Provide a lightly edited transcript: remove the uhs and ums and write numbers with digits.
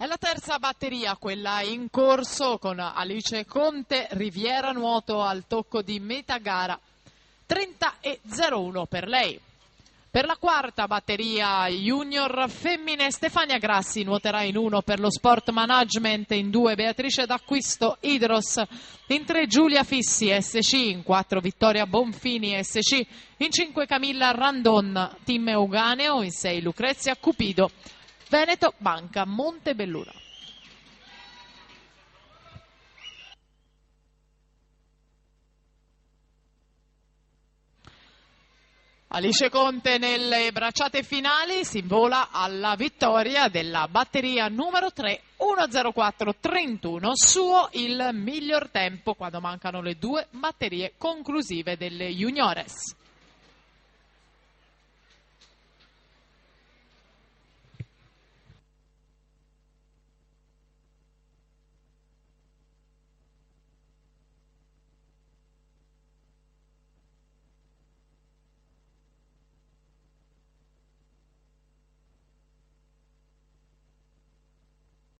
È la terza batteria, quella in corso, con Alice Conte, Riviera Nuoto al tocco di metà gara, 30,01 per lei. Per la quarta batteria junior femmine, Stefania Grassi nuoterà in 1 per lo Sport Management, in 2 Beatrice D'Acquisto Idros, in 3 Giulia Fissi SC, in 4 Vittoria Bonfini SC, in 5 Camilla Randon Team Euganeo, in 6 Lucrezia Cupido Veneto Banca Montebelluna. Alice Conte nelle bracciate finali si invola alla vittoria della batteria numero 3, 1:04:31, suo il miglior tempo quando mancano le 2 batterie conclusive delle juniores.